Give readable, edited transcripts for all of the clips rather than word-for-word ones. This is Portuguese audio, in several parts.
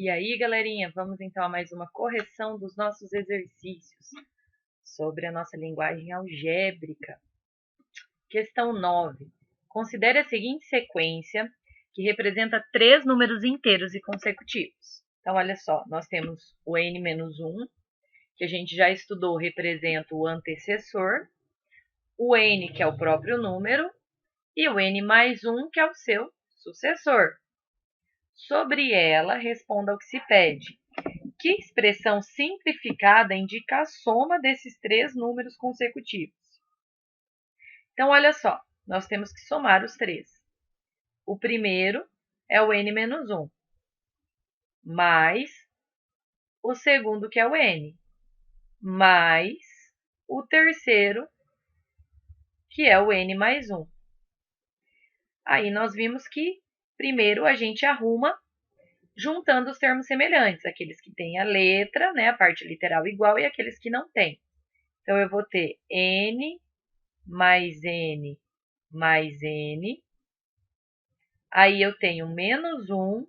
E aí, galerinha, vamos então a mais uma correção dos nossos exercícios sobre a nossa linguagem algébrica. Questão 9. Considere a seguinte sequência que representa 3 números inteiros e consecutivos. Então, olha só, nós temos o n-1, que a gente já estudou, representa o antecessor, o n, que é o próprio número, e o n mais 1, que é o seu sucessor. Sobre ela, responda ao que se pede. Que expressão simplificada indica a soma desses 3 números consecutivos? Então, olha só, nós temos que somar os 3. O primeiro é o n-1, mais o segundo, que é o n, mais o terceiro, que é o n mais 1. Aí nós vimos que primeiro a gente arruma juntando os termos semelhantes, aqueles que têm a letra, né, a parte literal igual, e aqueles que não têm. Então, eu vou ter n mais n mais n. Aí, eu tenho menos 1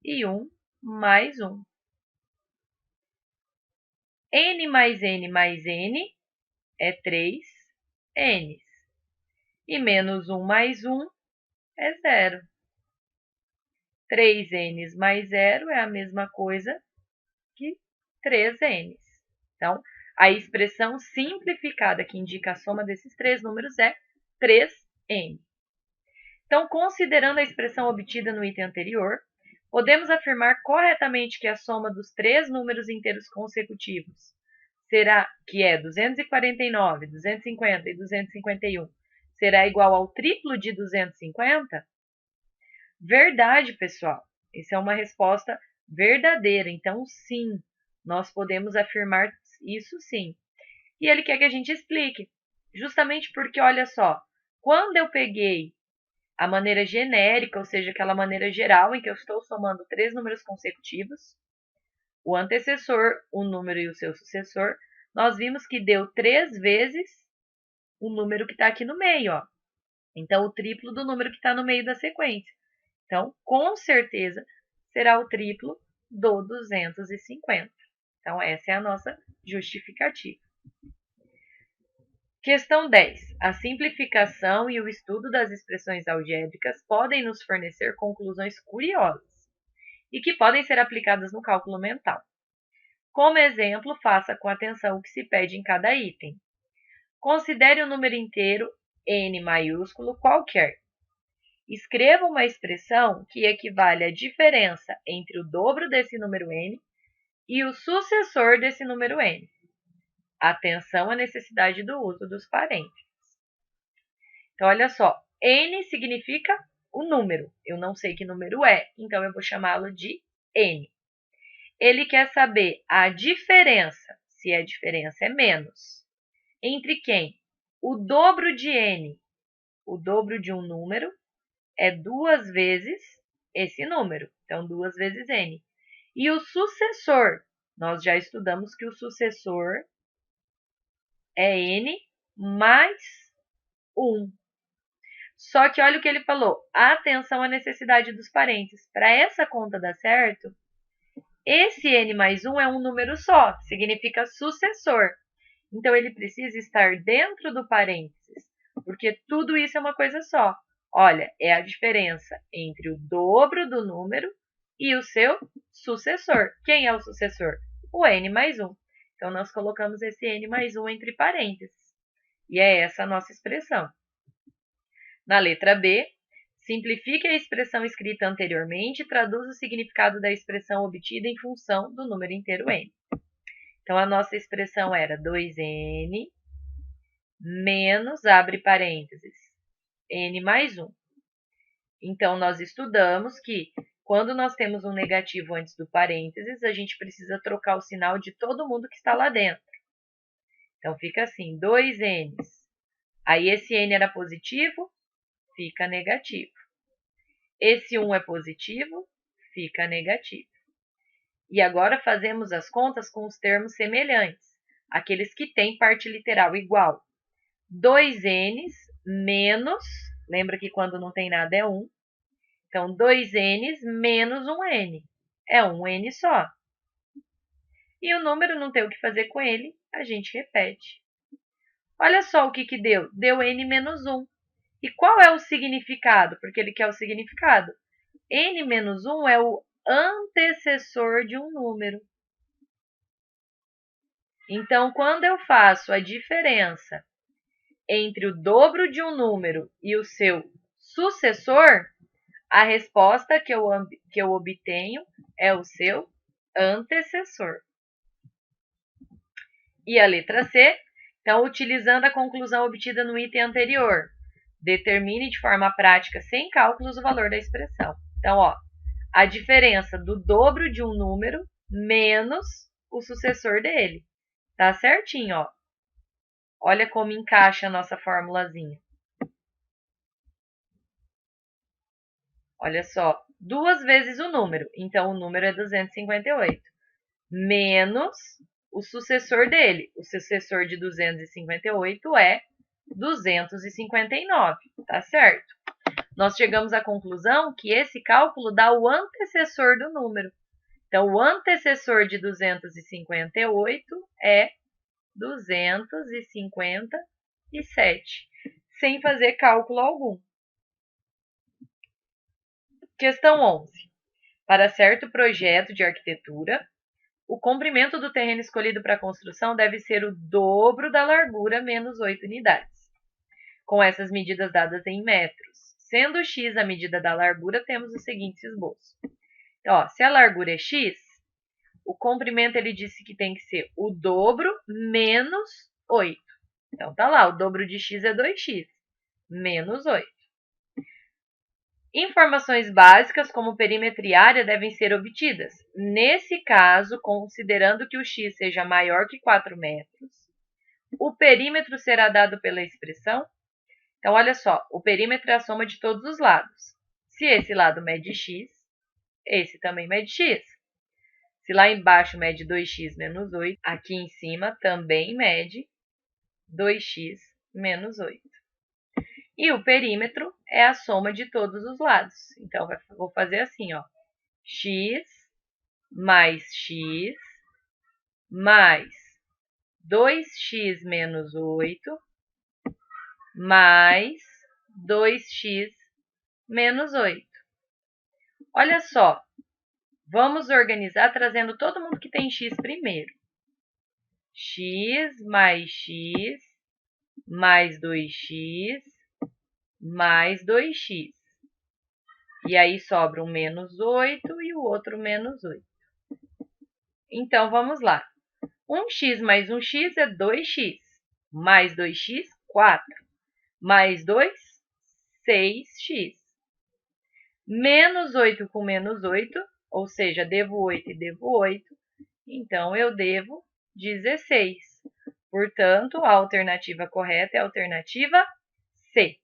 e 1 mais 1. N mais n mais n é 3 n's. E menos 1 mais 1 é 0. 3 n's mais 0 é a mesma coisa que 3 n's. Então, a expressão simplificada que indica a soma desses 3 números é 3n. Então, considerando a expressão obtida no item anterior, podemos afirmar corretamente que a soma dos 3 números inteiros consecutivos será, que é 249, 250 e 251, será igual ao triplo de 250? Verdade, pessoal. Essa é uma resposta verdadeira. Então, sim, nós podemos afirmar isso sim. E ele quer que a gente explique. Justamente porque, olha só, quando eu peguei a maneira genérica, ou seja, aquela maneira geral em que eu estou somando 3 números consecutivos, o antecessor, o número e o seu sucessor, nós vimos que deu 3 vezes o número que está aqui no meio, ó. Então, o triplo do número que está no meio da sequência. Então, com certeza, será o triplo do 250. Então, essa é a nossa justificativa. Questão 10. A simplificação e o estudo das expressões algébricas podem nos fornecer conclusões curiosas e que podem ser aplicadas no cálculo mental. Como exemplo, faça com atenção o que se pede em cada item. Considere o número inteiro n maiúsculo qualquer. Escreva uma expressão que equivale à diferença entre o dobro desse número n e o sucessor desse número n. Atenção à necessidade do uso dos parênteses. Então, olha só, n significa o número. Eu não sei que número é, então eu vou chamá-lo de n. Ele quer saber a diferença, se a diferença é menos, entre quem? O dobro de n. O dobro de um número é 2 vezes esse número, então 2 vezes n. E o sucessor, nós já estudamos que o sucessor é n mais 1. Só que olha o que ele falou, atenção à necessidade dos parênteses. Para essa conta dar certo, esse n mais 1 é um número só, significa sucessor. Então, ele precisa estar dentro do parênteses, porque tudo isso é uma coisa só. Olha, é a diferença entre o dobro do número e o seu sucessor. Quem é o sucessor? O n mais 1. Então, nós colocamos esse n mais 1 entre parênteses. E é essa a nossa expressão. Na letra B, simplifique a expressão escrita anteriormente e traduza o significado da expressão obtida em função do número inteiro n. Então, a nossa expressão era 2n menos, abre parênteses, n mais 1. Então, nós estudamos que quando nós temos um negativo antes do parênteses, a gente precisa trocar o sinal de todo mundo que está lá dentro. Então, fica assim, 2n's. Aí, esse n era positivo, fica negativo. Esse 1 é positivo, fica negativo. E agora fazemos as contas com os termos semelhantes, aqueles que têm parte literal igual. 2n's menos, lembra que quando não tem nada é 1. Então, 2n's menos 1n. É 1n só. E o número não tem o que fazer com ele, a gente repete. Olha só o que deu. Deu n menos 1. E qual é o significado? Porque ele quer o significado. N menos 1 é o antecessor de um número. Então, quando eu faço a diferença entre o dobro de um número e o seu sucessor, a resposta que eu obtenho é o seu antecessor. E a letra C, então, utilizando a conclusão obtida no item anterior, determine de forma prática, sem cálculos, o valor da expressão. Então, ó, a diferença do dobro de um número menos o sucessor dele. Tá certinho, ó. Olha como encaixa a nossa formulazinha. Olha só, 2 vezes o número. Então, o número é 258. Menos o sucessor dele. O sucessor de 258 é 259, tá certo? Nós chegamos à conclusão que esse cálculo dá o antecessor do número. Então, o antecessor de 258 é 257, sem fazer cálculo algum. Questão 11. Para certo projeto de arquitetura, o comprimento do terreno escolhido para a construção deve ser o dobro da largura menos 8 unidades. Com essas medidas dadas em metros, sendo x a medida da largura, temos o seguinte esboço. Ó, se a largura é x, o comprimento ele disse que tem que ser o dobro menos 8. Então, tá lá, o dobro de x é 2x, menos 8. Informações básicas como perímetro e área devem ser obtidas. Nesse caso, considerando que o x seja maior que 4 metros, o perímetro será dado pela expressão. Então, olha só, o perímetro é a soma de todos os lados. Se esse lado mede x, esse também mede x. Se lá embaixo mede 2x menos 8, aqui em cima também mede 2x menos 8. E o perímetro é a soma de todos os lados. Então, vou fazer assim, ó. X mais 2x menos 8 mais 2x menos 8. Olha só, vamos organizar trazendo todo mundo que tem x primeiro. X mais 2x mais 2x. E aí sobra um menos 8 e o outro menos 8. Então, vamos lá. 1x mais 1x é 2x. Mais 2x, 4. Mais 2, 6x. Menos 8 com menos 8, ou seja, devo 8 e devo 8. Então, eu devo 16. Portanto, a alternativa correta é a alternativa C.